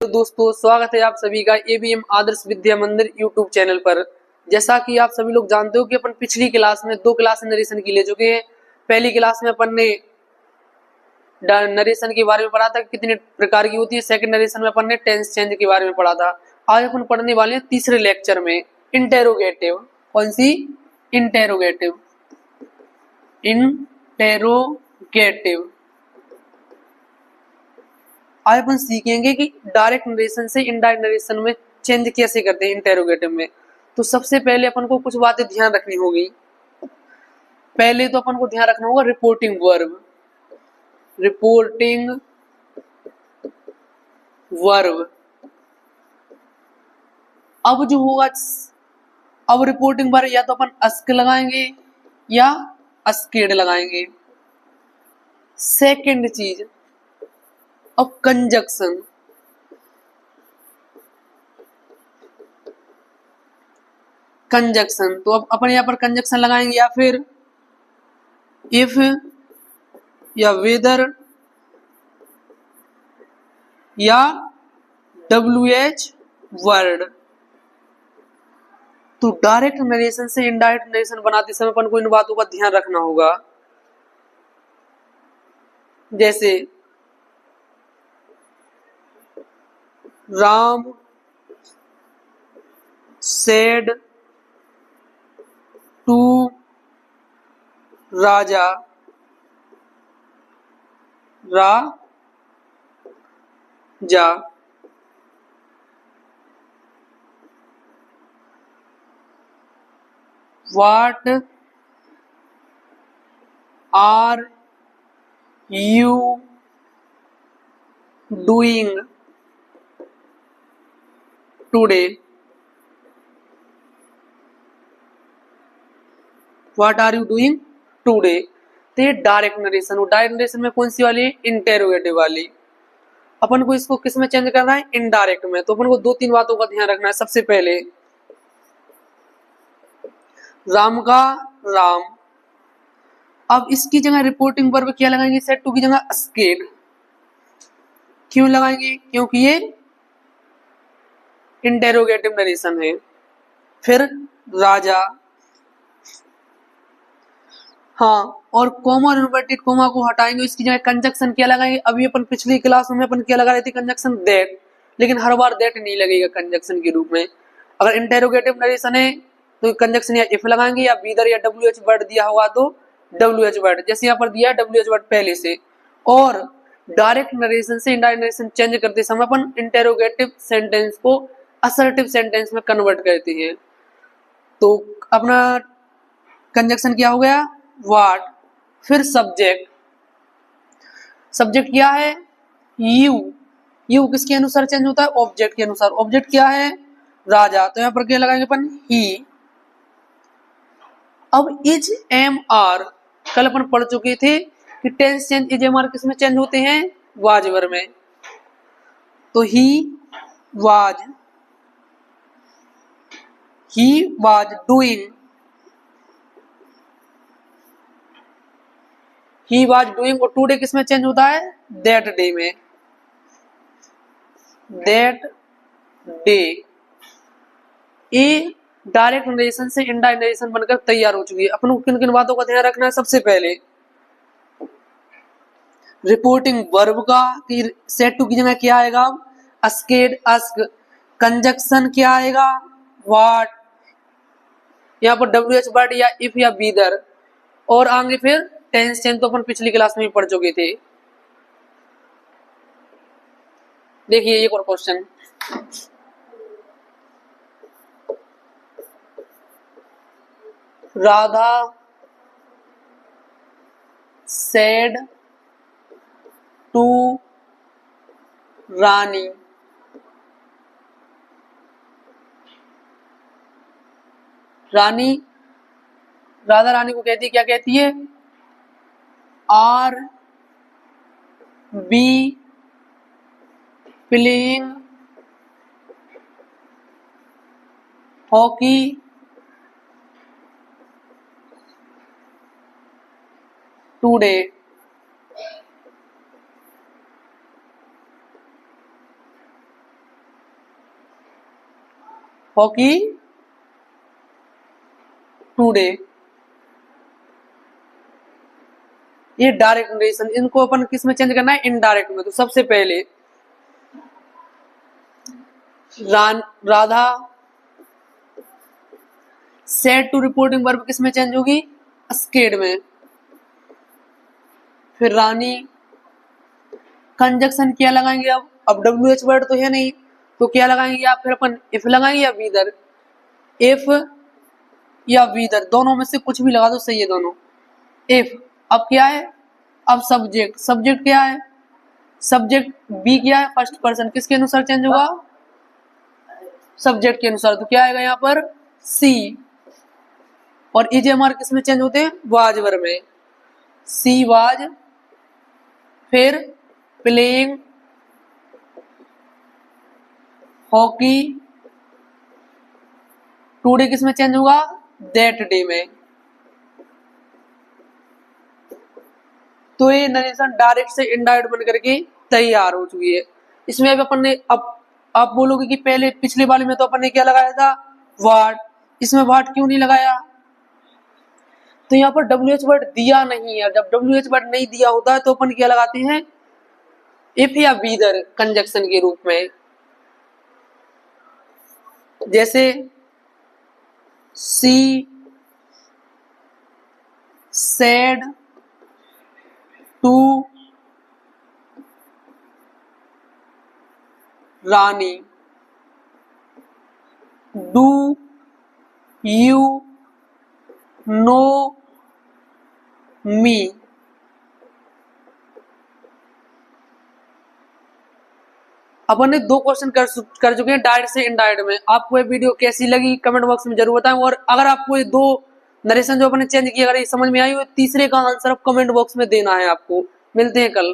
तो दोस्तों स्वागत है आप सभी का एबीएम आदर्श विद्या मंदिर यूट्यूब चैनल पर। जैसा कि आप सभी लोग जानते हो कि अपन पिछली क्लास में 2 क्लास नरेशन की ले चुके हैं। पहली क्लास में अपन ने नरेशन के बारे में पढ़ा था कितने प्रकार की होती है। सेकंड नरेशन में अपन ने टेंस चेंज के बारे में पढ़ा था। आज अपन पढ़ने वाले हैं तीसरे लेक्चर में इंटेरोगेटिव। कौन सी? इंटेरोगेटिव। इंटेरोगेटिव। आज अपन सीखेंगे कि डायरेक्ट नरेशन से इनडायरेक्ट नरेशन में चेंज कैसे करते हैं इंटेरोगेटिव में। तो सबसे पहले अपन को कुछ बातें ध्यान रखनी होगी। पहले तो अपन को ध्यान रखना होगा रिपोर्टिंग वर्ब। रिपोर्टिंग वर्ब अब जो होगा, अब रिपोर्टिंग वर्ब या तो अपन अस्क लगाएंगे या अस्केड लगाएंगे। सेकंड चीज, अब कंजक्शन। कंजक्शन तो अब अपन यहाँ पर कंजक्शन लगाएंगे या फिर इफ या वेदर या WH वर्ड। तो डायरेक्ट नरेशन से इनडायरेक्ट नरेशन बनाते समय अपन को इन बातों का ध्यान रखना होगा। जैसे Ram said to Raja Raja. What are you doing today? What are you doing today? तो ये डायरेक्ट नरेशन हो। डायरेक्ट नरेशन में कौन सी वाली? इंटेरोगेटिव वाली। अपन को इसको किस में चेंज करना है? इनडायरेक्ट में। तो अपन को 2-3 बातों का ध्यान रखना है। सबसे पहले राम का राम, अब इसकी जगह रिपोर्टिंग वर्ब क्या लगाएंगे? सेड टू की जगह अस्केड। क्यों लगाएंगे? क्योंकि ये इंटेरोगेटिव नरेशन है। फिर राजा, हाँ, और कॉमा और इन्वर्टेड कॉमा को हटाएंगे। इसकी जगह कंजक्शन क्या लगाएंगे? अभी अपन पिछली क्लास में अपन क्या लगा रहे थे? Conjunction that. लेकिन हर बार दैट नहीं लगेगा कंजक्शन के रूप में। अगर इंटेरोगेटिव नरेशन है तो कंजक्शन या इफ लगाएंगे या बीदर या WH वर्ड दिया होगा तो WH वर्ड। जैसे यहाँ पर दिया WH वर्ड पहले से। और डायरेक्ट नरेशन से इनडायरेक्ट नरेशन चेंज करते समय अपन इंटेरोगेटिव सेंटेंस को असर्टिव सेंटेंस में कन्वर्ट करते हैं। तो अपना कंजक्शन क्या हो गया? व्हाट। फिर सब्जेक्ट। सब्जेक्ट क्या है? यू। यू किसके अनुसार चेंज होता है? ऑब्जेक्ट के अनुसार। ऑब्जेक्ट क्या है? राजा। तो यहाँ पर क्या लगाएंगे अपन? ही। अब इज एम आर, कल अपन पढ़ चुके थे कि tense change is am are किस में चेंज होते हैं? वाज वर्ब में। तो he was doing, he was doing. और टुडे किस में चेंज होता है? दैट डे में। That day. A direct narration से इनडायरेक्ट नरेशन बनकर तैयार हो चुकी है। अपन को किन किन बातों का ध्यान रखना है? सबसे पहले रिपोर्टिंग वर्ब का कि सेड टू की जगह क्या आएगा? अस्केड अस्क। कंजक्शन क्या आएगा? व्हाट। यहाँ पर WH वर्ड या इफ या बीदर। और आगे फिर टेंस चेंज तो अपन पिछली क्लास में ही पढ़ चुके थे। देखिए एक और क्वेश्चन, राधा सेड टू रानी। रानी, राधा रानी को कहती है, क्या कहती है? R be playing hockey today. Hockey today. ये डायरेक्ट नरेशन, इनको अपन किस में चेंज करना है, इनडायरेक्ट में। तो सबसे पहले Radha said to reporting verb किस में चेंज होगी, स्केड में। फिर रानी, कंजक्शन क्या लगाएंगे अब WH वर्ड तो है नहीं, तो क्या लगाएंगे आप, फिर अपन इफ लगाएंगे या वीदर। इफ या वीदर दोनों में से कुछ भी लगा दो, सही है दोनों। इफ अब क्या है, अब सब्जेक्ट, सब्जेक्ट क्या है, सब्जेक्ट बी क्या है, फर्स्ट पर्सन, किसके अनुसार चेंज होगा, सब्जेक्ट के अनुसार। तो क्या आएगा यहाँ पर, सी। और इजेमआर किस में चेंज होते हैं, वाज वर्ब में। सी वाज, फिर प्लेइंग हॉकी टुडे किस में चेंज होगा, दैट डे में। तो ये नरेशन डायरेक्ट से इनडायरेक्ट बन करके तैयार हो चुकी है। इसमें अब अपन ने, अब आप बोलोगे कि पहले पिछले वाले में तो अपन ने क्या लगाया था, वाट, इसमें वाट क्यों नहीं लगाया, तो यहाँ पर WH वर्ड दिया नहीं है। जब WH वर्ड नहीं दिया होता है तो अपन क्या लगाते हैं, इफ या वीदर कंजक्शन के रूप में। जैसे she said to Rani, do you know me. अपन ने 2 क्वेश्चन कर चुके हैं डायरेक्ट से इनडायरेक्ट में। आपको ये वीडियो कैसी लगी कमेंट बॉक्स में जरूर बताएं। और अगर आपको ये 2 नरेशन जो अपन ने चेंज किया, अगर ये समझ में आई हो, तीसरे का आंसर आप कमेंट बॉक्स में देना है आपको। मिलते हैं कल।